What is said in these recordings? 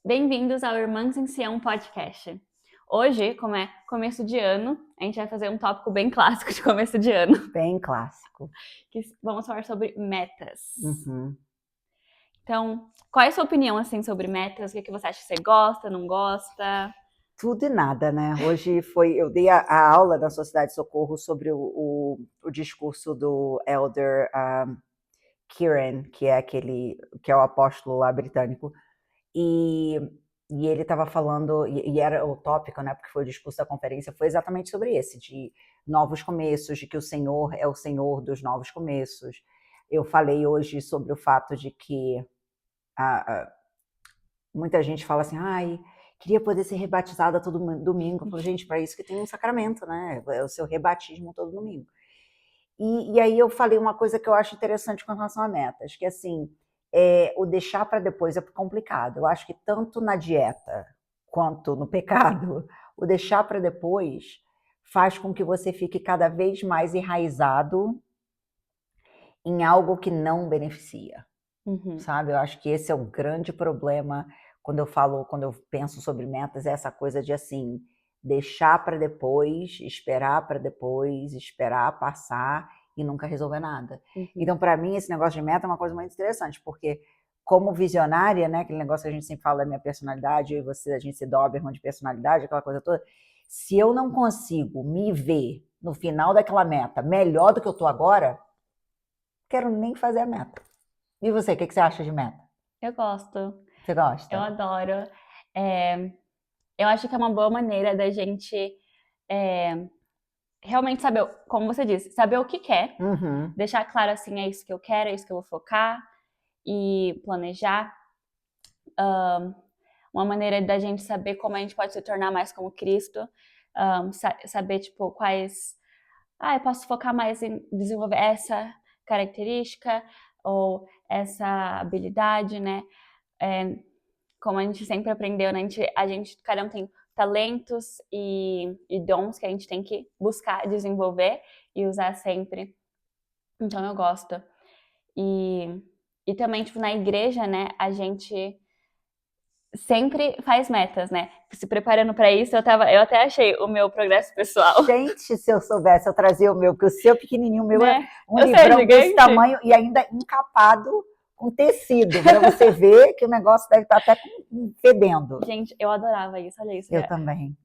Bem-vindos ao Irmãs em Sião Podcast. Hoje, como é começo de ano, a gente vai fazer um tópico bem clássico de começo de ano. Bem clássico. Que vamos falar sobre metas. Uhum. Então, qual é a sua opinião assim sobre metas? O que você acha que você gosta, não gosta? Tudo e nada, né? Hoje eu dei a aula na Sociedade de Socorro sobre o discurso do Elder Kieran, que é o apóstolo lá britânico, e ele estava falando, e era o tópico, né? Porque foi o discurso da conferência, foi exatamente sobre esse, de novos começos, de que o Senhor é o Senhor dos novos começos. Eu falei hoje sobre o fato de que muita gente fala assim, ai, queria poder ser rebatizada todo domingo. Eu falo, gente, para isso que tem um sacramento, né? É o seu rebatismo todo domingo. E aí eu falei uma coisa que eu acho interessante com relação a metas, que assim, o deixar para depois é complicado. Eu acho que tanto na dieta quanto no pecado, o deixar para depois faz com que você fique cada vez mais enraizado em algo que não beneficia. Sabe? Eu acho que esse é o grande problema quando eu penso sobre metas, é essa coisa de assim, deixar para depois, esperar passar e nunca resolver nada. Então, para mim, esse negócio de meta é uma coisa muito interessante, porque como visionária, né, aquele negócio que a gente sempre fala da minha personalidade, eu e você, a gente se Doberman de personalidade, aquela coisa toda, se eu não consigo me ver no final daquela meta melhor do que eu tô agora, quero nem fazer a meta. E você, o que você acha de meta? Eu gosto. Você gosta? Eu adoro. Eu acho que é uma boa maneira da gente realmente saber, como você disse, saber o que quer. Uhum. Deixar claro assim, é isso que eu quero, é isso que eu vou focar e planejar. Uma maneira da gente saber como a gente pode se tornar mais como Cristo, saber, tipo, quais... eu posso focar mais em desenvolver essa característica ou essa habilidade, né? Como a gente sempre aprendeu, né? Cada um tem talentos e dons que a gente tem que buscar desenvolver e usar sempre. Então, eu gosto. E também, tipo, na igreja, né, a gente sempre faz metas, né? Se preparando para isso, eu até achei o meu progresso pessoal. Gente, se eu soubesse, eu trazia o meu, porque o seu pequenininho, o meu né? é um livrão desse tamanho e ainda encapado com tecido, para você ver que o negócio deve estar até fedendo. Gente, eu adorava isso, olha isso. Eu também.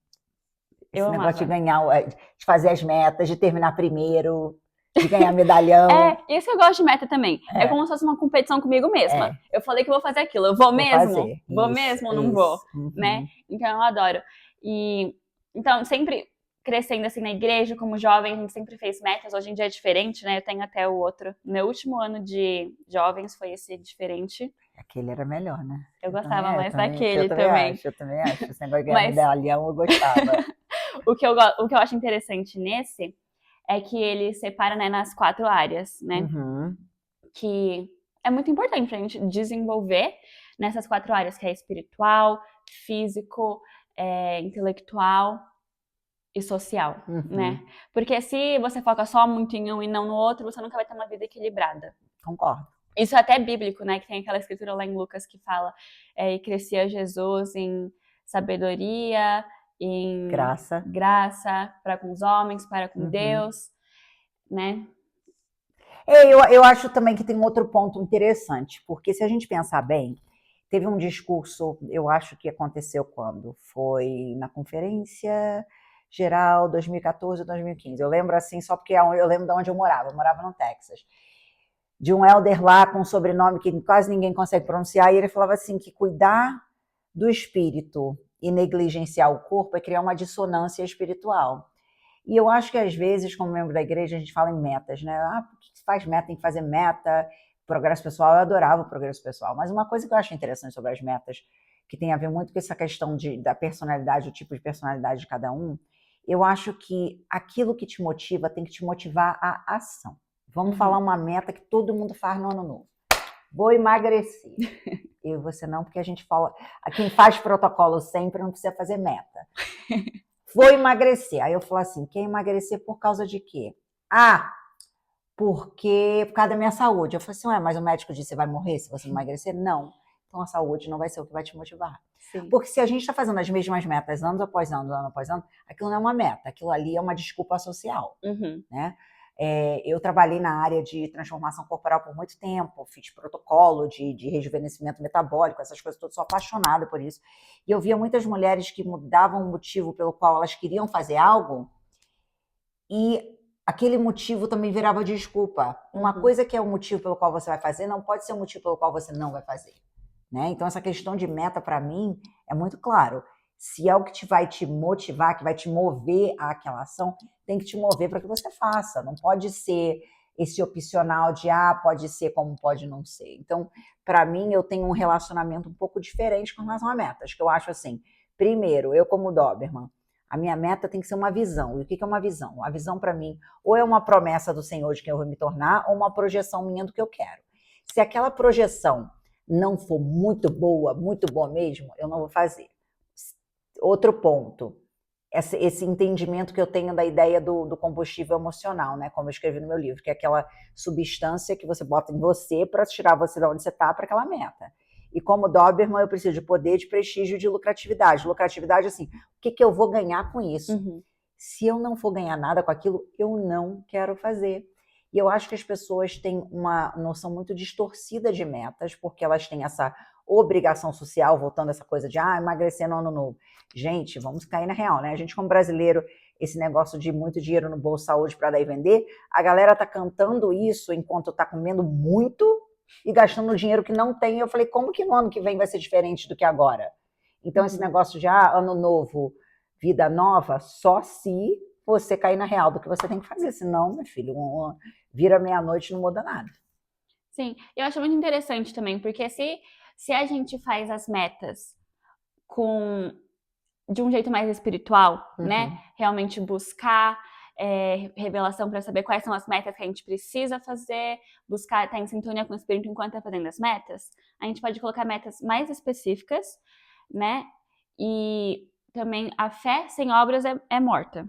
Esse Eu negócio de amava. ganhar, de fazer as metas, de terminar primeiro, de ganhar medalhão. Isso eu gosto de meta também. É como se fosse uma competição comigo mesma. Eu falei que eu vou fazer aquilo, eu vou mesmo? Fazer. Vou Isso, mesmo ou não vou? Uhum. Né? Então eu adoro. E então, sempre crescendo assim na igreja, como jovem, a gente sempre fez metas. Hoje em dia é diferente, né? Eu tenho até o outro. Meu último ano de jovens foi esse diferente. Aquele era melhor, né? Eu gostava mais daquele eu também. Eu também acho. Esse negócio de ganhar medalhão, eu gostava. o que eu acho interessante nesse é que ele separa, né, nas 4 áreas, né? Uhum. Que é muito importante pra gente desenvolver nessas 4 áreas, que é espiritual, físico, intelectual e social, né? Porque se você foca só muito em um e não no outro, você nunca vai ter uma vida equilibrada. Concordo. Isso é até bíblico, né? Que tem aquela escritura lá em Lucas que fala e crescia Jesus em sabedoria, em graça para com os homens, para com Deus, né? Eu acho também que tem um outro ponto interessante, porque se a gente pensar bem, teve um discurso, eu acho que aconteceu quando? Foi na Conferência Geral 2014 ou 2015. Eu lembro assim, só porque eu lembro de onde eu morava no Texas. De um elder lá com um sobrenome que quase ninguém consegue pronunciar, e ele falava assim, que cuidar do espírito e negligenciar o corpo é criar uma dissonância espiritual. E eu acho que às vezes, como membro da igreja, a gente fala em metas, né? Por que se faz meta? Tem que fazer meta, progresso pessoal. Eu adorava o progresso pessoal. Mas uma coisa que eu acho interessante sobre as metas, que tem a ver muito com essa questão da personalidade, o tipo de personalidade de cada um, eu acho que aquilo que te motiva tem que te motivar à ação. Vamos falar uma meta que todo mundo faz no ano novo. Vou emagrecer. Eu e você não, porque a gente fala... Quem faz protocolo sempre não precisa fazer meta. Vou emagrecer. Aí eu falo assim, quer emagrecer por causa de quê? Por causa da minha saúde. Eu falo assim, mas o médico disse que você vai morrer se você não emagrecer? Não. Então a saúde não vai ser o que vai te motivar. Sim. Porque se a gente está fazendo as mesmas metas ano após ano, aquilo não é uma meta, aquilo ali é uma desculpa social, né? Eu trabalhei na área de transformação corporal por muito tempo, fiz protocolo de rejuvenescimento metabólico, essas coisas todas, sou apaixonada por isso. E eu via muitas mulheres que mudavam o motivo pelo qual elas queriam fazer algo e aquele motivo também virava desculpa. Uma coisa que é o motivo pelo qual você vai fazer não pode ser o motivo pelo qual você não vai fazer, né? Então essa questão de meta para mim é muito claro. Se é o que vai te motivar, que vai te mover àquela ação, tem que te mover para que você faça. Não pode ser esse opcional de, pode ser como pode não ser. Então, para mim, eu tenho um relacionamento um pouco diferente com relação a metas, que eu acho assim, primeiro, eu como Doberman, a minha meta tem que ser uma visão. E o que é uma visão? A visão, para mim, ou é uma promessa do Senhor de quem eu vou me tornar, ou uma projeção minha do que eu quero. Se aquela projeção não for muito boa mesmo, eu não vou fazer. Outro ponto, esse entendimento que eu tenho da ideia do combustível emocional, né? Como eu escrevi no meu livro, que é aquela substância que você bota em você para tirar você de onde você está para aquela meta. E como Doberman, eu preciso de poder, de prestígio, de lucratividade. Lucratividade, assim, o que eu vou ganhar com isso? Se eu não for ganhar nada com aquilo, eu não quero fazer. E eu acho que as pessoas têm uma noção muito distorcida de metas, porque elas têm essa obrigação social, voltando a essa coisa de emagrecer no ano novo. Gente, vamos cair na real, né? A gente como brasileiro, esse negócio de muito dinheiro no bolso, saúde para dar e vender, a galera tá cantando isso enquanto tá comendo muito e gastando dinheiro que não tem. Eu falei, como que no ano que vem vai ser diferente do que agora? Então esse negócio de ano novo, vida nova, só se você cair na real do que você tem que fazer, senão, meu filho, vira meia-noite e não muda nada. Sim, eu acho muito interessante também, porque se a gente faz as metas de um jeito mais espiritual, né? Realmente buscar revelação para saber quais são as metas que a gente precisa fazer, buscar estar em sintonia com o Espírito enquanto está fazendo as metas, a gente pode colocar metas mais específicas, né? E também a fé sem obras é morta.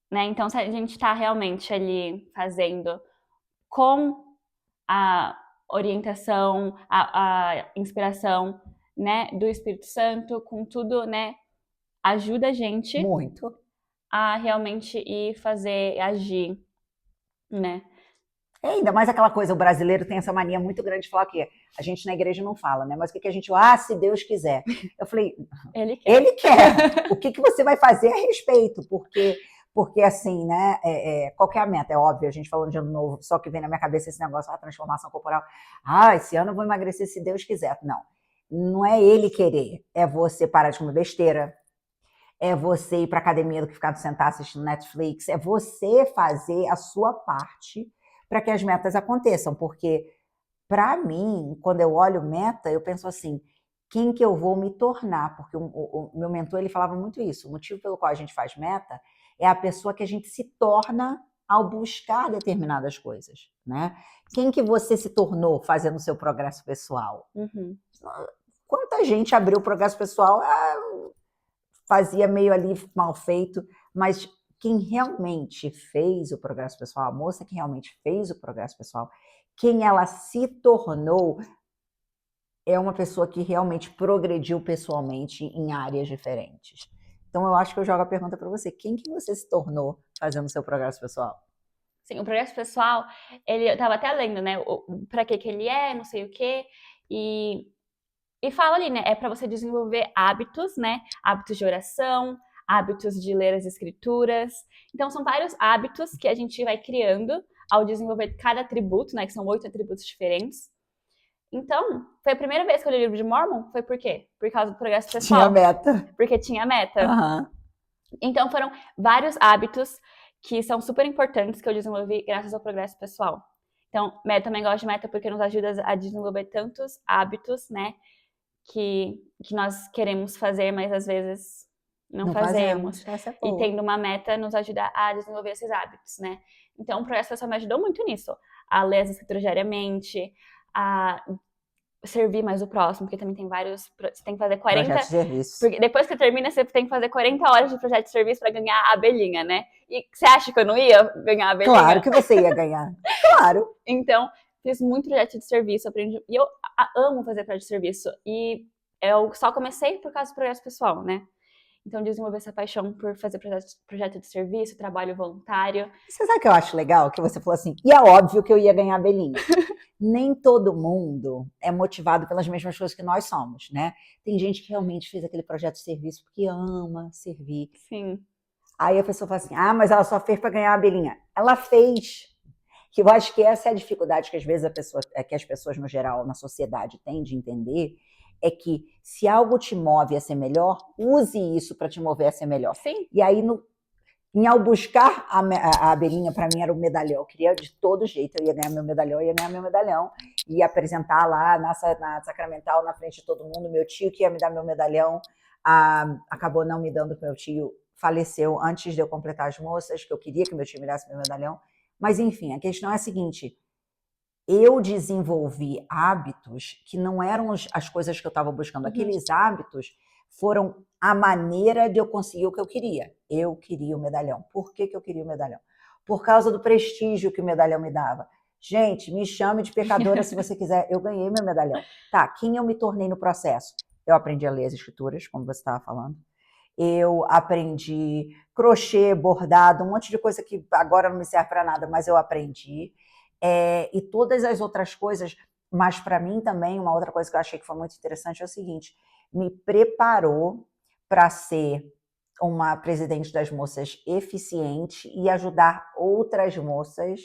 Né? Então, se a gente está realmente ali fazendo com a orientação, a inspiração, né, do Espírito Santo, com tudo, né, ajuda a gente muito a realmente ir fazer, agir, né? Ainda mais aquela coisa, o brasileiro tem essa mania muito grande de falar que a gente na igreja não fala, né? Mas o que a gente, se Deus quiser. Eu falei, Ele quer. O que você vai fazer a respeito? Porque assim, né, qual que é a meta? É óbvio, a gente falando de ano novo, só que vem na minha cabeça esse negócio, a transformação corporal. Esse ano eu vou emagrecer se Deus quiser. Não é ele querer, é você parar de comer besteira, é você ir pra academia do que ficar sentado assistindo Netflix, é você fazer a sua parte para que as metas aconteçam, porque para mim, quando eu olho meta, eu penso assim, quem que eu vou me tornar? Porque o meu mentor, ele falava muito isso, o motivo pelo qual a gente faz meta é a pessoa que a gente se torna ao buscar determinadas coisas, né? Quem que você se tornou fazendo o seu progresso pessoal? Quanta gente abriu o progresso pessoal, fazia meio ali mal feito, mas quem realmente fez o progresso pessoal, a moça que realmente fez o progresso pessoal, quem ela se tornou é uma pessoa que realmente progrediu pessoalmente em áreas diferentes. Então, eu acho que eu jogo a pergunta para você. Quem que você se tornou fazendo o seu progresso pessoal? Sim, o progresso pessoal, eu estava até lendo, né, para que ele é, não sei o quê, e fala ali, né, é para você desenvolver hábitos, né, hábitos de oração, hábitos de ler as escrituras. Então, são vários hábitos que a gente vai criando ao desenvolver cada atributo, né, que são 8 atributos diferentes. Então, foi a primeira vez que eu li o livro de Mormon, foi por quê? Por causa do progresso pessoal. Tinha meta. Porque tinha meta. Então, foram vários hábitos que são super importantes que eu desenvolvi graças ao progresso pessoal. Então, também gosto de meta porque nos ajuda a desenvolver tantos hábitos, né, que nós queremos fazer, mas às vezes não fazemos. E tendo uma meta nos ajuda a desenvolver esses hábitos, né? Então, o progresso pessoal me ajudou muito nisso. A ler as escrituras diariamente, a servir mais o próximo, porque também tem vários... Você tem que fazer 40... Projeto de serviço. Porque depois que termina, você tem que fazer 40 horas de projeto de serviço para ganhar a abelhinha, né? E você acha que eu não ia ganhar a abelhinha? Claro que você ia ganhar. Claro. Então, fiz muito projeto de serviço, aprendi, e eu amo fazer projeto de serviço, e eu só comecei por causa do projeto pessoal, né? Então, desenvolver essa paixão por fazer projeto de serviço, trabalho voluntário. Você sabe o que eu acho legal? Que você falou assim, e é óbvio que eu ia ganhar abelhinha. Nem todo mundo é motivado pelas mesmas coisas que nós somos, né? Tem gente que realmente fez aquele projeto de serviço porque ama servir. Sim. Aí a pessoa fala assim, mas ela só fez para ganhar a abelhinha. Ela fez. Que eu acho que essa é a dificuldade que às vezes que as pessoas no geral, na sociedade, têm de entender, é que se algo te move a ser melhor, use isso para te mover a ser melhor. Sim. E aí, ao buscar a abelhinha, para mim era o medalhão. Eu queria de todo jeito, eu ia ganhar meu medalhão, ia apresentar lá na Sacramental, na frente de todo mundo. Meu tio que ia me dar meu medalhão, acabou não me dando, meu tio faleceu antes de eu completar as moças, que eu queria que meu tio me desse meu medalhão. Mas, enfim, a questão é a seguinte, eu desenvolvi hábitos que não eram as coisas que eu estava buscando. Aqueles hábitos foram a maneira de eu conseguir o que eu queria. Eu queria o medalhão. Por que eu queria o medalhão? Por causa do prestígio que o medalhão me dava. Gente, me chame de pecadora se você quiser. Eu ganhei meu medalhão. Tá, quem eu me tornei no processo? Eu aprendi a ler as escrituras, como você estava falando. Eu aprendi crochê, bordado, um monte de coisa que agora não me serve para nada, mas eu aprendi. E todas as outras coisas, mas para mim também, uma outra coisa que eu achei que foi muito interessante é o seguinte, me preparou para ser uma presidente das moças eficiente e ajudar outras moças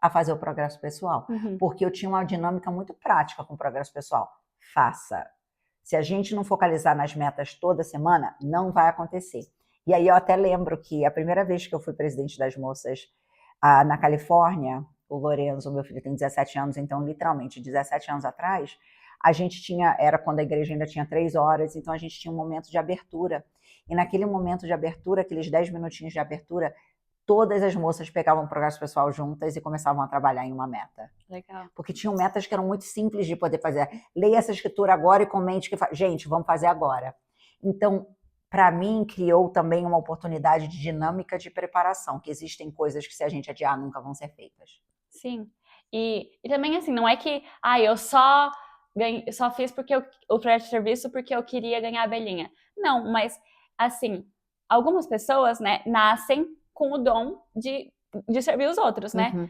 a fazer o progresso pessoal. Porque eu tinha uma dinâmica muito prática com o progresso pessoal. Faça. Se a gente não focalizar nas metas toda semana, não vai acontecer. E aí eu até lembro que a primeira vez que eu fui presidente das moças na Califórnia, o Lorenzo, meu filho, tem 17 anos, então literalmente 17 anos atrás, a gente era quando a igreja ainda tinha 3 horas, então a gente tinha um momento de abertura. E naquele momento de abertura, aqueles 10 minutinhos de abertura, todas as moças pegavam o progresso pessoal juntas e começavam a trabalhar em uma meta. Legal. Porque tinham metas que eram muito simples de poder fazer. Leia essa escritura agora e comente que gente, vamos fazer agora. Então, para mim, criou também uma oportunidade de dinâmica de preparação, que existem coisas que se a gente adiar nunca vão ser feitas. Sim. E também assim, não é que eu só fiz porque o projeto de serviço porque eu queria ganhar a abelhinha. Não, mas assim, algumas pessoas, né, nascem com o dom de servir os outros, né?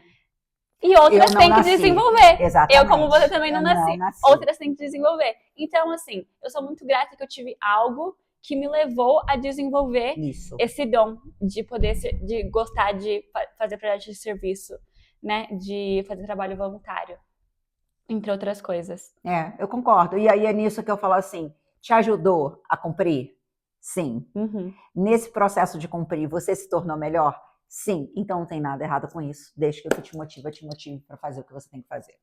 E outras têm que desenvolver. Exatamente. Eu, como você, também não nasci. Outras têm que desenvolver. Então, assim, eu sou muito grata que eu tive algo que me levou a desenvolver esse dom de poder de gostar de fazer projeto de serviço, né? De fazer trabalho voluntário, entre outras coisas. Eu concordo. E aí é nisso que eu falo assim, te ajudou a cumprir? Sim. Nesse processo de cumprir, você se tornou melhor? Sim. Então não tem nada errado com isso, desde que o que te motive para fazer o que você tem que fazer.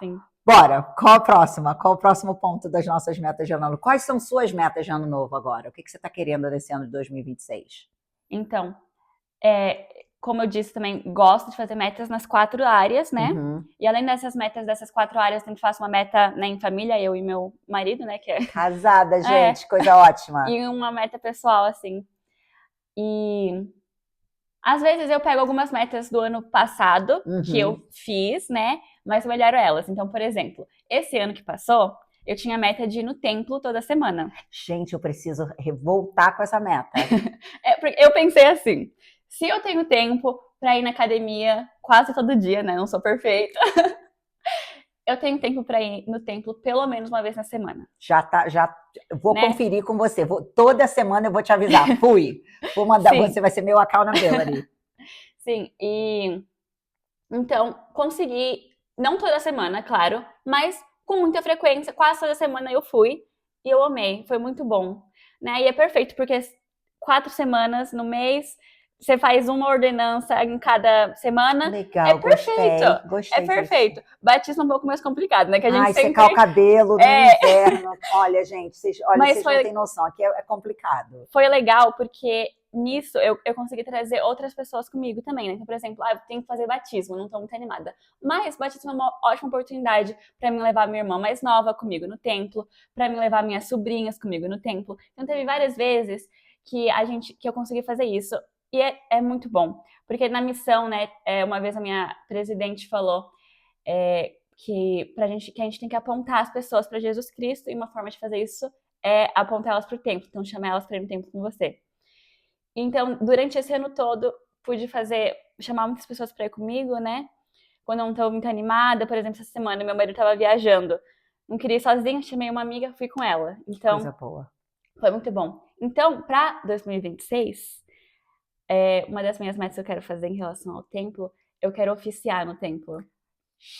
Sim. Bora, qual a próxima? Qual o próximo ponto das nossas metas de ano novo? Quais são suas metas de ano novo agora? O que você está querendo nesse ano de 2026? Então, como eu disse também, gosto de fazer metas nas 4 áreas, né? E além dessas metas dessas 4 áreas, também faço uma meta, né, em família, eu e meu marido, né? Que é... Casada, gente, coisa ótima. E uma meta pessoal, assim. E às vezes eu pego algumas metas do ano passado que eu fiz, né? Mas eu melhoro elas. Então, por exemplo, esse ano que passou, eu tinha a meta de ir no templo toda semana. Gente, eu preciso voltar com essa meta. Eu pensei assim, se eu tenho tempo pra ir na academia quase todo dia, né? Não sou perfeita. Eu tenho tempo pra ir no templo pelo menos uma vez na semana. Já vou conferir com você. Toda semana eu vou te avisar. Fui. Vou mandar, você vai ser meu accountability. Sim, e então consegui, não toda semana, claro, mas com muita frequência, quase toda semana eu fui e eu amei, foi muito bom, né? E é perfeito, porque 4 semanas no mês, você faz uma ordenança em cada semana. Legal, é perfeito. Gostei é perfeito. Disso. Batismo é um pouco mais complicado, né? Que a gente sempre... secar o cabelo no inverno. Olha, gente, vocês não têm noção, aqui é complicado. Foi legal, porque nisso eu consegui trazer outras pessoas comigo também, né? Então, por exemplo, eu tenho que fazer batismo, não tô muito animada. Mas batismo é uma ótima oportunidade pra mim levar minha irmã mais nova comigo no templo, pra mim levar minhas sobrinhas comigo no templo. Então, teve várias vezes que eu consegui fazer isso. E é muito bom, porque na missão, né, uma vez a minha presidente falou, que a gente tem que apontar as pessoas para Jesus Cristo, e uma forma de fazer isso é apontar elas para o templo, então chamar elas para ir no templo com você. Então, durante esse ano todo, pude chamar muitas pessoas para ir comigo, né? Quando eu não estou muito animada, por exemplo, essa semana meu marido estava viajando, não queria ir sozinha, chamei uma amiga, fui com ela. Então, Coisa boa. foi muito bom. Então, para 2026, uma das minhas metas que eu quero fazer em relação ao templo, eu quero oficiar no templo.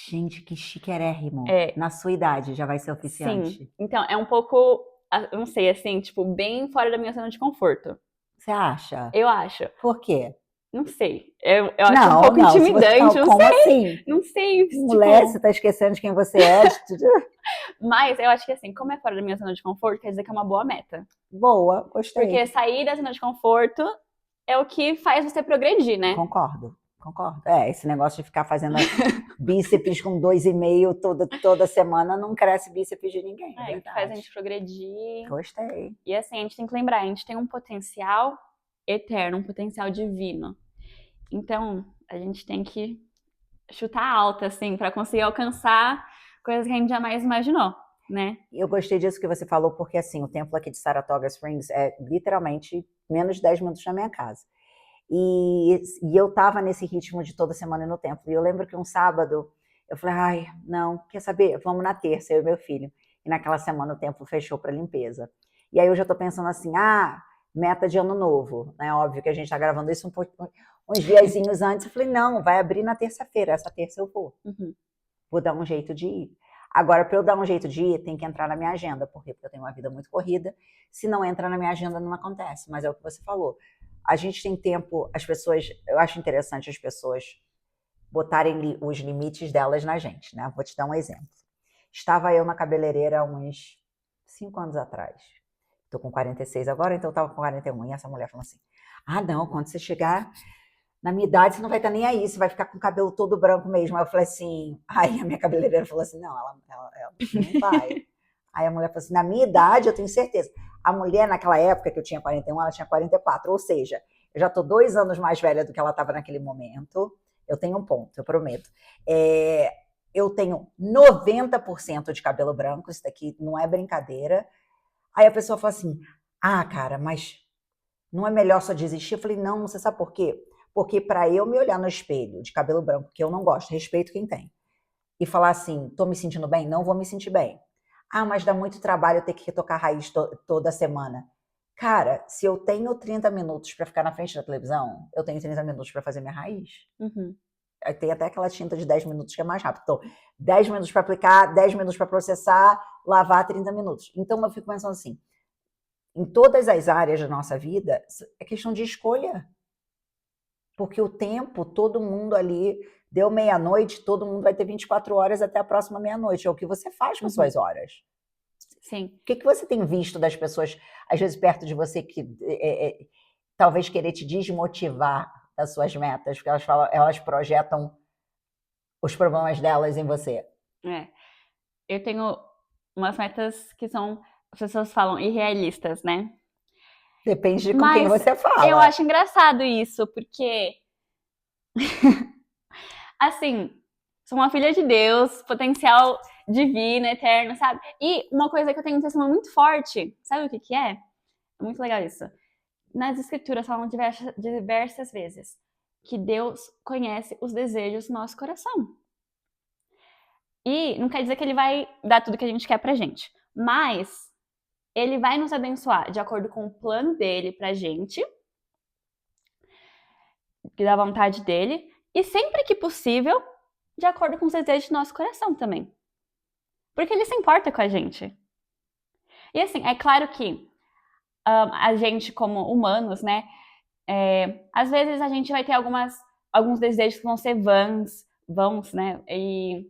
Gente, que chiquérrimo. É. Na sua idade já vai ser oficiante. Sim. Então, é um pouco, eu não sei, assim, tipo, bem fora da minha zona de conforto. Você acha? Eu acho. Por quê? Não sei. Eu acho um pouco intimidante, não como sei. Assim? Não sei. Mulher, tipo... você tá esquecendo de quem você é. Mas eu acho que assim, como é fora da minha zona de conforto, quer dizer que é uma boa meta. Boa, gostei. Porque sair da zona de conforto é o que faz você progredir, né? Concordo. Esse negócio de ficar fazendo bíceps com 2,5 toda semana não cresce bíceps de ninguém. É que faz a gente progredir. Gostei. E assim, a gente tem que lembrar, a gente tem um potencial eterno, um potencial divino. Então, a gente tem que chutar alto, assim, para conseguir alcançar coisas que a gente jamais imaginou, né? Eu gostei disso que você falou, porque assim, o templo aqui de Saratoga Springs é literalmente menos de 10 minutos da minha casa. E eu tava nesse ritmo de toda semana no templo. E eu lembro que um sábado, eu falei, ai, não, quer saber? Vamos na terça, eu e meu filho. E naquela semana o templo fechou para limpeza. E aí eu já tô pensando assim, meta de ano novo, né? Óbvio que a gente tá gravando isso uns diazinhos antes. Eu falei, não, vai abrir na terça-feira, essa terça eu vou. Uhum. Vou dar um jeito de ir. Agora, para eu dar um jeito de ir, tem que entrar na minha agenda. Por quê? Porque eu tenho uma vida muito corrida. Se não entra na minha agenda, não acontece. Mas é o que você falou. A gente tem tempo, as pessoas, eu acho interessante as pessoas botarem os limites delas na gente, né? Vou te dar um exemplo. Estava eu na cabeleireira há uns 5 anos atrás. Estou com 46 agora, então eu estava com 41. E essa mulher falou assim, não, quando você chegar na minha idade, você não vai estar nem aí, você vai ficar com o cabelo todo branco mesmo. Aí eu falei assim, aí a minha cabeleireira falou assim, não, ela não vai. Aí a mulher falou assim, na minha idade, eu tenho certeza. A mulher, naquela época que eu tinha 41, ela tinha 44. Ou seja, eu já estou 2 anos mais velha do que ela estava naquele momento. Eu tenho um ponto, eu prometo. Eu tenho 90% de cabelo branco, isso daqui não é brincadeira. Aí a pessoa fala assim, cara, mas não é melhor só desistir? Eu falei, não, você sabe por quê? Porque para eu me olhar no espelho de cabelo branco, que eu não gosto, respeito quem tem, e falar assim, tô me sentindo bem? Não vou me sentir bem. Mas dá muito trabalho eu ter que retocar a raiz toda semana. Cara, se eu tenho 30 minutos para ficar na frente da televisão, eu tenho 30 minutos para fazer minha raiz. Uhum. Tem até aquela tinta de 10 minutos que é mais rápido. Então, 10 minutos para aplicar, 10 minutos para processar, lavar 30 minutos. Então, eu fico pensando assim, em todas as áreas da nossa vida, é questão de escolha. Porque o tempo, todo mundo ali, deu meia-noite, todo mundo vai ter 24 horas até a próxima meia-noite. É o que você faz com suas horas. Sim. O que você tem visto das pessoas, às vezes, perto de você, que talvez querer te desmotivar das suas metas, porque elas projetam os problemas delas em você? Eu tenho umas metas que são, as pessoas falam, irrealistas, né? Depende de com quem você fala. Eu acho engraçado isso, porque assim, sou uma filha de Deus, potencial divino, eterno, sabe? E uma coisa que eu tenho um testemunho muito forte, sabe o que é? É muito legal isso. Nas escrituras falam diversas vezes que Deus conhece os desejos do nosso coração. E não quer dizer que ele vai dar tudo que a gente quer pra gente, mas ele vai nos abençoar de acordo com o plano dele pra gente, que dá vontade dele, e sempre que possível, de acordo com os desejos do nosso coração também. Porque ele se importa com a gente. E assim, é claro que a gente como humanos, né, às vezes a gente vai ter alguns desejos que vão ser vãos, né, e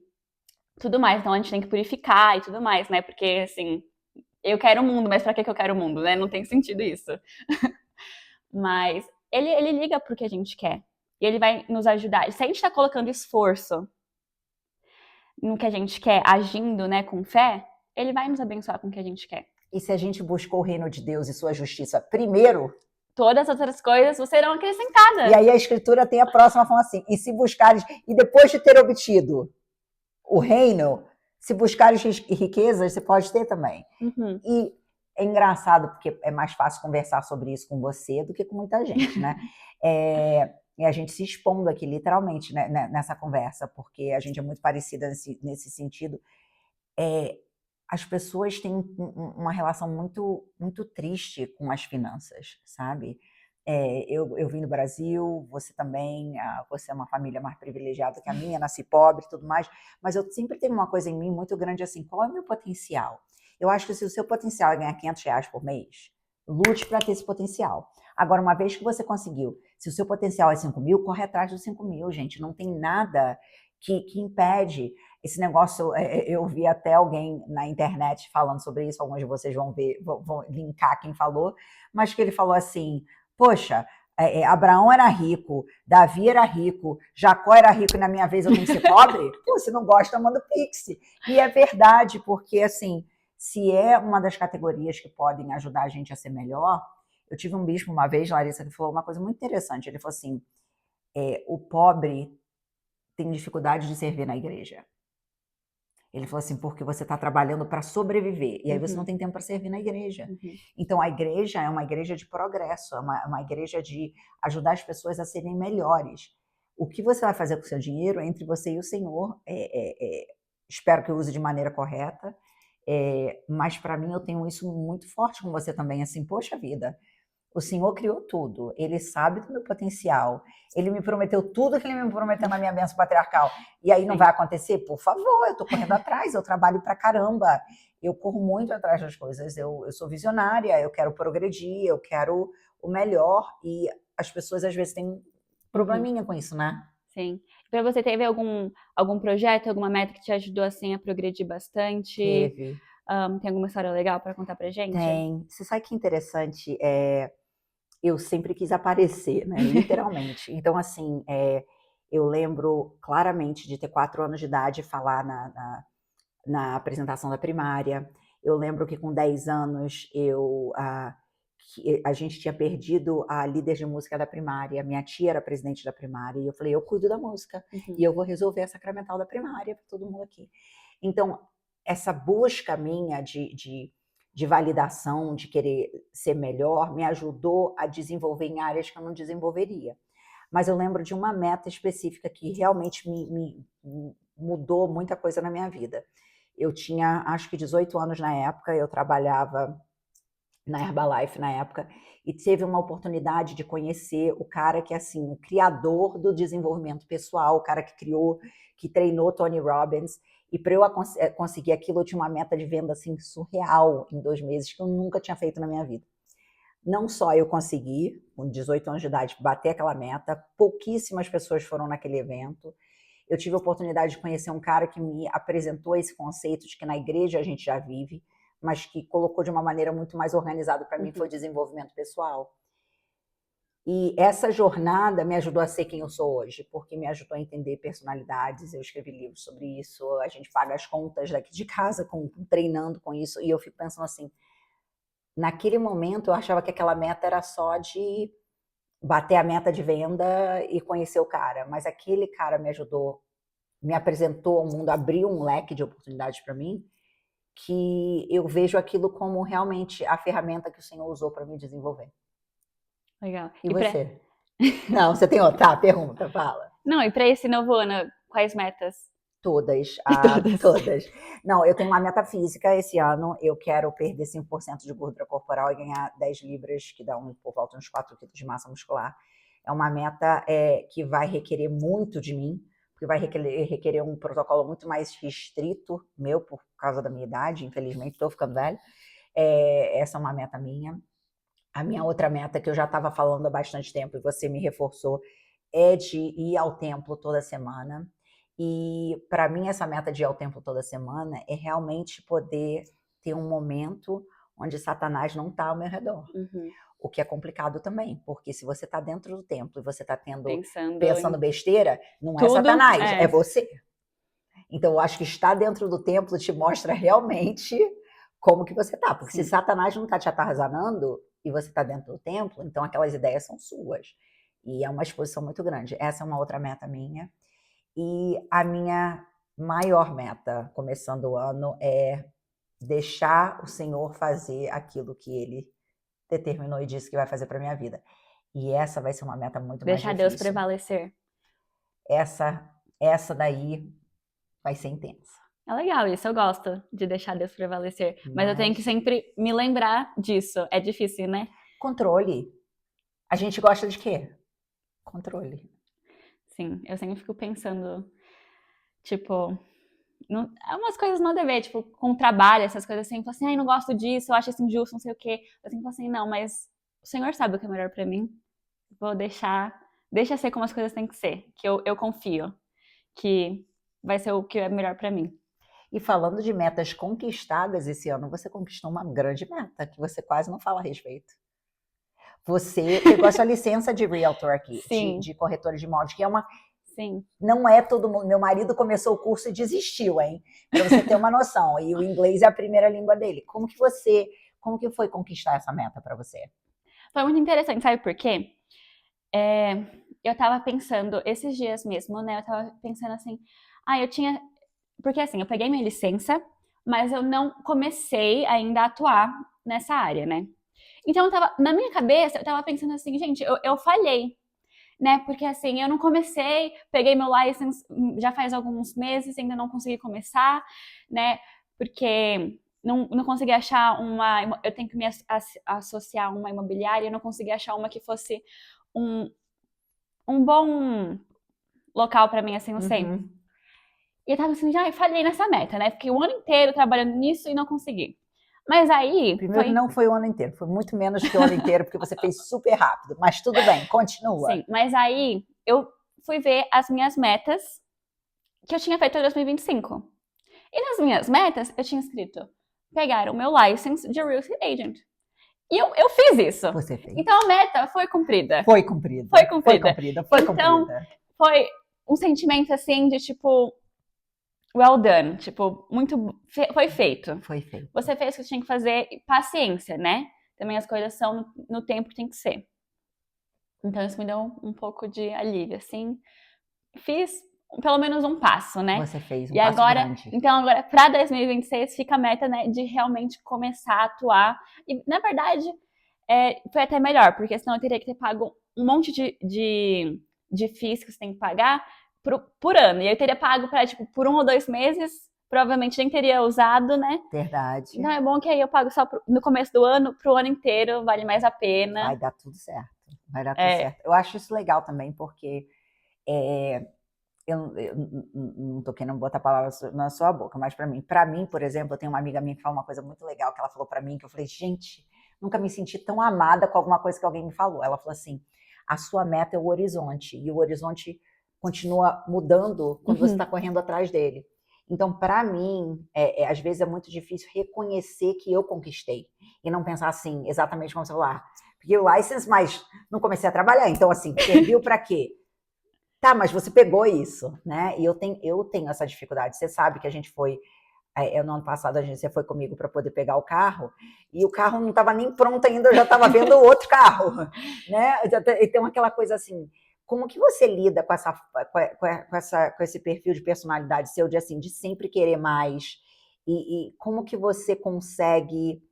tudo mais. Então a gente tem que purificar e tudo mais, né, porque assim, eu quero o mundo, mas pra que eu quero o mundo, né? Não tem sentido isso. Mas ele liga pro que a gente quer. E ele vai nos ajudar. E se a gente tá colocando esforço no que a gente quer, agindo, né, com fé, ele vai nos abençoar com o que a gente quer. E se a gente buscou o reino de Deus e sua justiça primeiro, todas as outras coisas serão acrescentadas. E aí a escritura tem a próxima falando assim, e se buscares, e depois de ter obtido o reino, se buscares riquezas, você pode ter também. Uhum. E é engraçado, porque é mais fácil conversar sobre isso com você do que com muita gente, né? E a gente se expondo aqui, literalmente, né, nessa conversa, porque a gente é muito parecida nesse sentido. As pessoas têm uma relação muito, muito triste com as finanças, sabe? Eu vim do Brasil, você também, você é uma família mais privilegiada que a minha, nasci pobre e tudo mais, mas eu sempre tenho uma coisa em mim muito grande assim, qual é o meu potencial? Eu acho que se o seu potencial é ganhar R$ 500 por mês, lute para ter esse potencial. Agora, uma vez que você conseguiu, se o seu potencial é 5 mil, corre atrás dos 5 mil, gente. Não tem nada que impede esse negócio. Eu vi até alguém na internet falando sobre isso, alguns de vocês vão ver, vão linkar quem falou, mas que ele falou assim, poxa, Abraão era rico, Davi era rico, Jacó era rico e na minha vez eu tenho que ser pobre? Pô, se não gosta, manda o Pix. E é verdade, porque assim, se é uma das categorias que podem ajudar a gente a ser melhor, eu tive um bispo uma vez, Larissa, que falou uma coisa muito interessante. Ele falou assim, o pobre tem dificuldade de servir na igreja. Ele falou assim, porque você está trabalhando para sobreviver, e aí você não tem tempo para servir na igreja. Então, a igreja é uma igreja de progresso, é uma igreja de ajudar as pessoas a serem melhores. O que você vai fazer com o seu dinheiro é entre você e o Senhor. Espero que eu use de maneira correta, mas para mim eu tenho isso muito forte com você também, assim, poxa vida, o Senhor criou tudo, Ele sabe do meu potencial, Ele me prometeu tudo que Ele me prometeu na minha bênção patriarcal, e aí não vai acontecer? Por favor, eu estou correndo atrás, eu trabalho pra caramba, eu corro muito atrás das coisas, eu sou visionária, eu quero progredir, eu quero o melhor, e as pessoas às vezes têm probleminha com isso, né? Sim. Para você, teve algum projeto, alguma meta que te ajudou assim a progredir bastante? Teve. Tem alguma história legal para contar pra gente? Tem. Você sabe que interessante? Eu sempre quis aparecer, né? Literalmente. Então, assim, eu lembro claramente de ter 4 anos de idade e falar na apresentação da primária. Eu lembro que com 10 anos a gente tinha perdido a líder de música da primária. Minha tia era presidente da primária e eu falei, eu cuido da música e eu vou resolver a sacramental da primária para todo mundo aqui. Então, essa busca minha de validação, de querer ser melhor, me ajudou a desenvolver em áreas que eu não desenvolveria. Mas eu lembro de uma meta específica que realmente me mudou muita coisa na minha vida. Eu tinha, acho que 18 anos na época, eu trabalhava na Herbalife na época, e teve uma oportunidade de conhecer o cara que é assim, o criador do desenvolvimento pessoal, o cara que criou, que treinou Tony Robbins, e para eu conseguir aquilo, eu tinha uma meta de venda assim surreal em 2 meses, que eu nunca tinha feito na minha vida. Não só eu consegui, com 18 anos de idade, bater aquela meta, pouquíssimas pessoas foram naquele evento. Eu tive a oportunidade de conhecer um cara que me apresentou esse conceito de que na igreja a gente já vive, mas que colocou de uma maneira muito mais organizada para mim, foi o desenvolvimento pessoal. E essa jornada me ajudou a ser quem eu sou hoje, porque me ajudou a entender personalidades, eu escrevi livros sobre isso, a gente paga as contas daqui de casa treinando com isso, e eu fico pensando assim, naquele momento eu achava que aquela meta era só de bater a meta de venda e conhecer o cara, mas aquele cara me ajudou, me apresentou ao mundo, abriu um leque de oportunidades para mim, que eu vejo aquilo como realmente a ferramenta que o Senhor usou para me desenvolver. Legal. E você? Não, você tem outra? Tá, pergunta, fala. Não, e para esse novo ano, quais metas? Todas, Todas. todas. Não, eu tenho uma meta física esse ano, eu quero perder 5% de gordura corporal e ganhar 10 libras, que dá por volta uns 4 quilos de massa muscular. É uma meta que vai requerer muito de mim, porque vai requerer um protocolo muito mais restrito meu, por causa da minha idade, infelizmente, estou ficando velha. Essa é uma meta minha. A minha outra meta, que eu já estava falando há bastante tempo e você me reforçou, é de ir ao templo toda semana. E para mim essa meta de ir ao templo toda semana é realmente poder ter um momento onde Satanás não está ao meu redor. O que é complicado também, porque se você está dentro do templo e você está pensando besteira, não é Satanás, é você. Então eu acho que estar dentro do templo te mostra realmente como que você tá, porque se Satanás não está te atazanando e você está dentro do templo, então aquelas ideias são suas. E é uma exposição muito grande. Essa é uma outra meta minha. E a minha maior meta, começando o ano, é deixar o Senhor fazer aquilo que Ele determinou e disse que vai fazer para minha vida. E essa vai ser uma meta muito mais Deixar Deus difícil. prevalecer. Essa daí vai ser intensa. É legal isso, eu gosto de deixar Deus prevalecer. Mas eu tenho que Mas sempre me lembrar disso. É difícil, né? controle. A gente gosta de quê? Controle. Sim, eu sempre fico pensando, tipo, não, é umas coisas nada a ver, tipo, com o trabalho, essas coisas assim, falo assim, ai, não gosto disso, eu acho isso injusto, não sei o quê. Eu sempre falo assim, não, mas o Senhor sabe o que é melhor pra mim. Vou deixa ser como as coisas têm que ser, que eu confio, que vai ser o que é melhor pra mim. E falando de metas conquistadas esse ano, você conquistou uma grande meta, que você quase não fala a respeito. Você pegou a sua licença de realtor aqui, Sim, de corretora de imóveis, que é uma. sim. Não é todo mundo. Meu marido começou o curso e desistiu, hein? Para você ter uma noção. E o inglês é a primeira língua dele. Como que foi conquistar essa meta para você? Foi muito interessante, sabe por quê? Eu tava pensando, esses dias mesmo, né? Eu tava pensando assim, eu tinha. Porque assim, eu peguei minha licença, mas eu não comecei ainda a atuar nessa área, né? Então eu tava, na minha cabeça, eu tava pensando assim, gente, eu falhei, né? Porque assim, eu não comecei, peguei meu license já faz alguns meses, ainda não consegui começar, né? Porque não consegui achar uma. Eu tenho que me associar a uma imobiliária, eu não consegui achar uma que fosse um, um bom local pra mim, assim, não sei. Uhum. E eu tava assim, já falhei nessa meta, né? Fiquei o ano inteiro trabalhando nisso e não consegui. Mas aí Primeiro, foi. não foi o ano inteiro, foi muito menos que o ano inteiro, porque você fez super rápido. Mas tudo bem, continua. Sim, mas aí eu fui ver as minhas metas que eu tinha feito em 2025. E nas minhas metas, eu tinha escrito pegar o meu license de real estate agent. E eu fiz isso. Você fez. Então a meta foi cumprida. Foi cumprida. Foi cumprida. Foi cumprida. Foi Então cumprida. foi um sentimento assim de tipo, well done. Tipo, foi feito. Foi feito. Você fez o que tinha que fazer, e paciência, né? Também as coisas são no tempo que tem que ser. Então isso me deu um pouco de alívio, assim. Fiz pelo menos um passo, né? Você fez um E passo agora, grande. então agora para 2026 fica a meta, né, de realmente começar a atuar. E na verdade, foi até melhor, porque senão eu teria que ter pago um monte de FIIs que você tem que pagar por ano. E aí eu teria pago para, tipo, por 1 ou 2 meses, provavelmente nem teria usado, né? Verdade. Então é bom que aí eu pago só no começo do ano, pro ano inteiro, vale mais a pena. Vai dar tudo certo. Vai dar tudo certo. Eu acho isso legal também, porque eu não tô querendo botar palavras na sua boca, mas para mim, por exemplo, eu tenho uma amiga minha que fala uma coisa muito legal, que ela falou para mim, que eu falei, gente, nunca me senti tão amada com alguma coisa que alguém me falou. Ela falou assim, a sua meta é o horizonte, e o horizonte continua mudando quando você está correndo atrás dele. Então, para mim, às vezes é muito difícil reconhecer que eu conquistei, e não pensar assim, exatamente como você falou, porque o license, mas não comecei a trabalhar, então assim, serviu para quê? Tá, mas você pegou isso, né? E eu tenho essa dificuldade. Você sabe que a gente foi, no ano passado, você foi comigo para poder pegar o carro, e o carro não estava nem pronto ainda, eu já estava vendo outro carro, né? Então, aquela coisa assim, como que você lida com esse perfil de personalidade seu, de assim, de sempre querer mais, e como que você consegue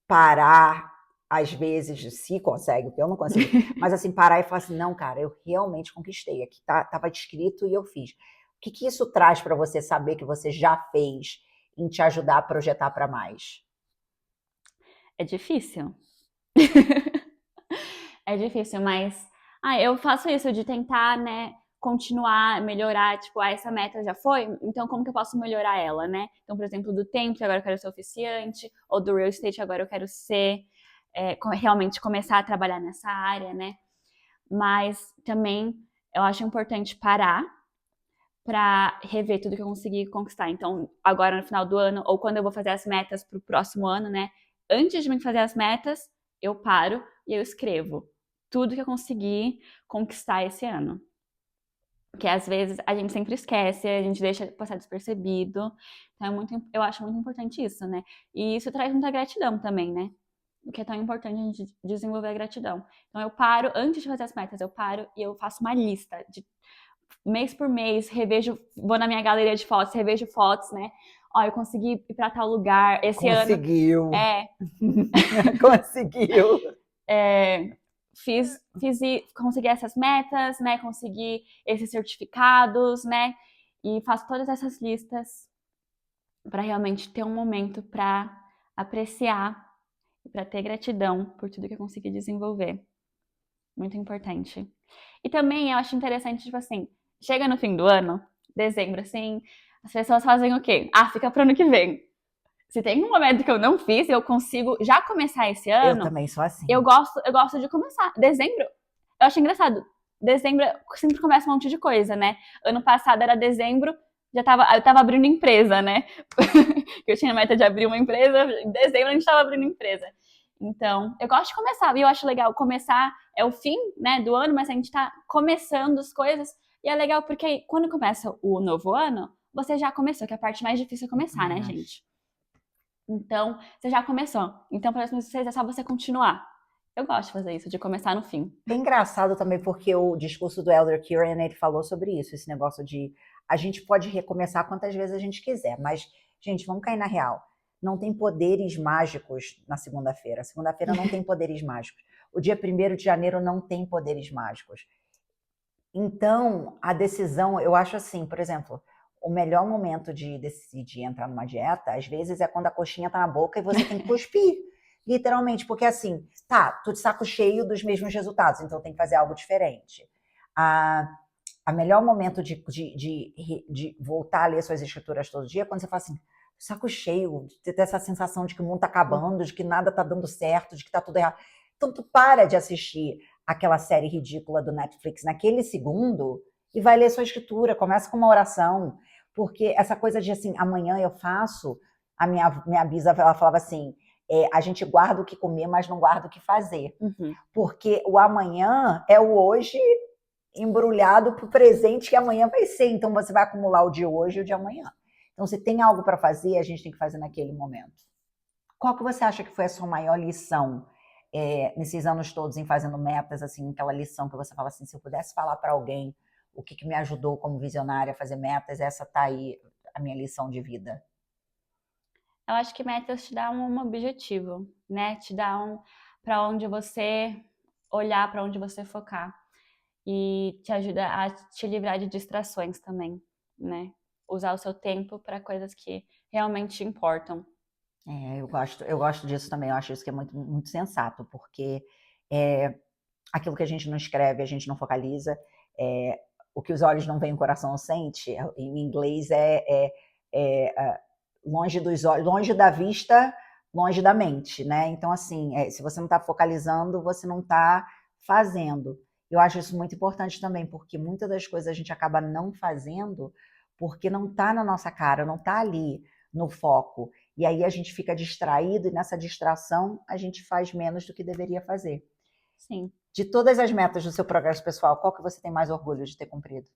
parar, às vezes, se consegue, porque eu não consigo, mas assim, parar e falar assim, não, cara, eu realmente conquistei, aqui estava escrito e eu fiz. O que isso traz para você saber que você já fez em te ajudar a projetar para mais? É difícil. É difícil, mas eu faço isso de tentar, né, continuar, melhorar, tipo, essa meta já foi, então como que eu posso melhorar ela, né? Então, por exemplo, do tempo, agora eu quero ser oficiante, ou do real estate, agora eu quero ser, realmente começar a trabalhar nessa área, né? Mas também eu acho importante parar para rever tudo que eu consegui conquistar. Então, agora no final do ano, ou quando eu vou fazer as metas para o próximo ano, né? Antes de mim fazer as metas, eu paro e eu escrevo tudo que eu consegui conquistar esse ano. Porque às vezes a gente sempre esquece, a gente deixa passar despercebido. Então eu acho muito importante isso, né? E isso traz muita gratidão também, né? O que é tão importante a gente desenvolver a gratidão. Então eu paro, antes de fazer as metas, eu paro e eu faço uma lista de mês por mês, revejo, vou na minha galeria de fotos, revejo fotos, né? Ó, eu consegui ir para tal lugar. Esse Conseguiu. ano. Conseguiu. Consegui essas metas, né? Consegui esses certificados, né? E faço todas essas listas para realmente ter um momento para apreciar e para ter gratidão por tudo que eu consegui desenvolver. Muito importante. E também eu acho interessante, tipo assim, chega no fim do ano, dezembro, assim, as pessoas fazem o quê? Ah, fica pro ano que vem. Se tem um momento que eu não fiz e eu consigo já começar esse Eu ano, também sou assim. eu gosto de começar. Dezembro, eu acho engraçado. Dezembro sempre começa um monte de coisa, né? Ano passado era dezembro, eu tava abrindo empresa, né? Eu tinha a meta de abrir uma empresa, em dezembro a gente tava abrindo empresa. Então, eu gosto de começar, e eu acho legal começar, é o fim, né, do ano, mas a gente tá começando as coisas, e é legal porque quando começa o novo ano, você já começou, que é a parte mais difícil é começar, né, gente? Então, você já começou. Então, para vocês é só você continuar. Eu gosto de fazer isso, de começar no fim. É engraçado também porque o discurso do Elder Keeran, ele falou sobre isso, esse negócio de a gente pode recomeçar quantas vezes a gente quiser, mas, gente, vamos cair na real. Não tem poderes mágicos na segunda-feira. Segunda-feira não tem poderes mágicos. O dia 1º de janeiro não tem poderes mágicos. Então, a decisão, eu acho assim, por exemplo, o melhor momento de decidir entrar numa dieta, às vezes, é quando a coxinha tá na boca e você tem que cuspir. Literalmente, porque assim, tá, tô de saco cheio dos mesmos resultados, então tem que fazer algo diferente. A melhor momento de voltar a ler suas escrituras todo dia é quando você fala assim, saco cheio, de ter essa sensação de que o mundo tá acabando, de que nada tá dando certo, de que tá tudo errado. Então tu para de assistir aquela série ridícula do Netflix naquele segundo e vai ler sua escritura, começa com uma oração, porque essa coisa de assim, amanhã eu faço, a minha bisa, ela falava assim, a gente guarda o que comer, mas não guarda o que fazer. Uhum. Porque o amanhã é o hoje embrulhado para o presente que amanhã vai ser. Então você vai acumular o de hoje e o de amanhã. Então se tem algo para fazer, a gente tem que fazer naquele momento. Qual que você acha que foi a sua maior lição nesses anos todos em fazendo metas, assim, aquela lição que você fala assim, se eu pudesse falar para alguém o que me ajudou como visionária a fazer metas, essa tá aí a minha lição de vida. Eu acho que metas te dão um objetivo, né? Te dão para onde você olhar, para onde você focar. E te ajuda a te livrar de distrações também, né? Usar o seu tempo para coisas que realmente importam. Eu gosto disso também, eu acho isso que é muito, muito sensato, porque aquilo que a gente não escreve, a gente não focaliza, o que os olhos não veem, o coração não sente, em inglês longe dos olhos, longe da vista, longe da mente, né? Então, assim, se você não está focalizando, você não está fazendo. Eu acho isso muito importante também, porque muitas das coisas a gente acaba não fazendo porque não está na nossa cara, não está ali no foco. E aí a gente fica distraído e nessa distração a gente faz menos do que deveria fazer. Sim. De todas as metas do seu progresso pessoal, qual que você tem mais orgulho de ter cumprido?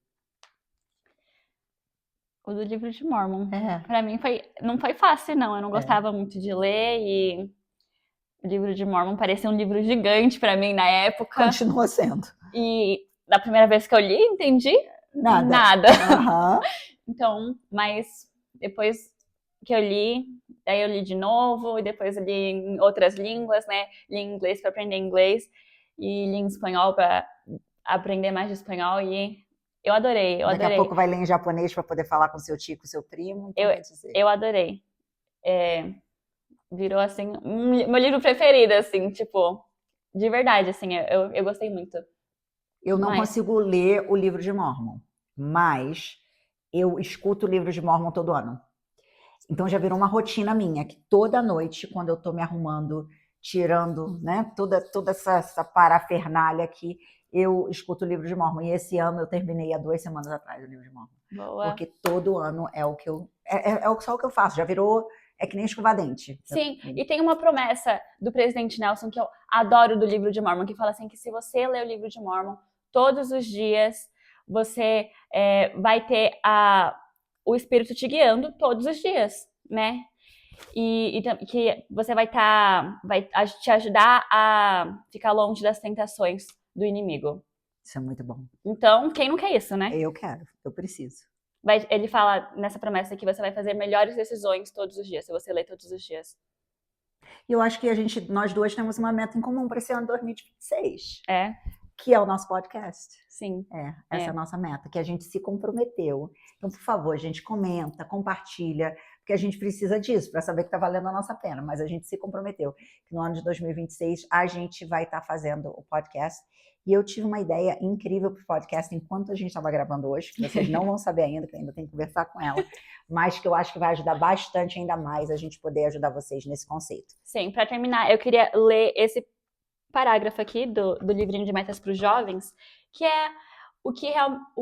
O do livro de Mormon. Para mim não foi fácil, não. Eu não gostava muito de ler e o livro de Mormon parecia um livro gigante para mim na época. Continua sendo. E da primeira vez que eu li, entendi nada. Uhum. Então, mas depois que eu li, daí eu li de novo, e depois eu li em outras línguas, né? Li em inglês para aprender inglês, e li em espanhol para aprender mais de espanhol, e eu adorei. Daqui a pouco vai ler em japonês para poder falar com seu tio, com seu primo, então vai dizer. Eu adorei. Virou, assim, meu livro preferido, assim, tipo, de verdade, assim, eu gostei muito. Eu não consigo ler o livro de Mormon, mas eu escuto o livro de Mormon todo ano. Então já virou uma rotina minha, que toda noite, quando eu estou me arrumando, tirando, né, toda essa parafernália aqui, eu escuto o livro de Mormon. E esse ano eu terminei há 2 semanas atrás o livro de Mormon. Boa. Porque todo ano é o que eu... só o que eu faço, já virou... É que nem escovar dente. Sim, e tem uma promessa do presidente Nelson que eu adoro do livro de Mormon, que fala assim, que se você ler o livro de Mormon todos os dias, você vai ter o Espírito te guiando todos os dias, né? E que você vai te ajudar a ficar longe das tentações do inimigo. Isso é muito bom. Então, quem não quer isso, né? Eu quero, eu preciso. Ele fala nessa promessa que você vai fazer melhores decisões todos os dias, se você ler todos os dias. E eu acho que nós duas temos uma meta em comum para esse ano de 2026. É? Que é o nosso podcast. Sim. Essa é a nossa meta, que a gente se comprometeu. Então, por favor, gente, comenta, compartilha, porque a gente precisa disso para saber que está valendo a nossa pena. Mas a gente se comprometeu que no ano de 2026 a gente vai estar fazendo o podcast. E eu tive uma ideia incrível para o podcast enquanto a gente estava gravando hoje, que vocês não vão saber ainda, que ainda tem que conversar com ela, mas que eu acho que vai ajudar bastante ainda mais a gente poder ajudar vocês nesse conceito. Sim, para terminar, eu queria ler esse parágrafo aqui do livrinho de metas para os jovens, que é o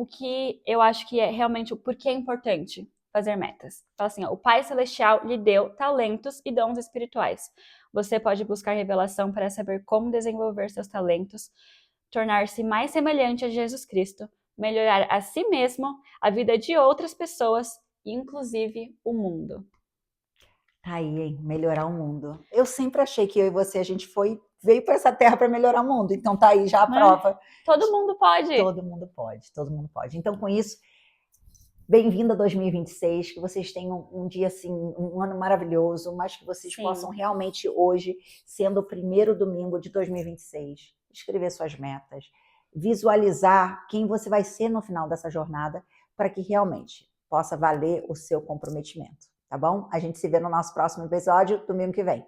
que eu acho que é realmente o porquê é importante fazer metas. Fala assim, ó, o Pai Celestial lhe deu talentos e dons espirituais. Você pode buscar revelação para saber como desenvolver seus talentos, tornar-se mais semelhante a Jesus Cristo, melhorar a si mesmo, a vida de outras pessoas, inclusive o mundo. Tá aí, hein? Melhorar o mundo. Eu sempre achei que eu e você, a gente veio para essa terra para melhorar o mundo. Então tá aí já a prova. Todo mundo pode. Todo mundo pode, todo mundo pode. Então com isso, bem-vindo a 2026, que vocês tenham um dia assim, um ano maravilhoso, mas que vocês possam realmente hoje, sendo o primeiro domingo de 2026, escrever suas metas, visualizar quem você vai ser no final dessa jornada, para que realmente possa valer o seu comprometimento. Tá bom? A gente se vê no nosso próximo episódio, domingo que vem.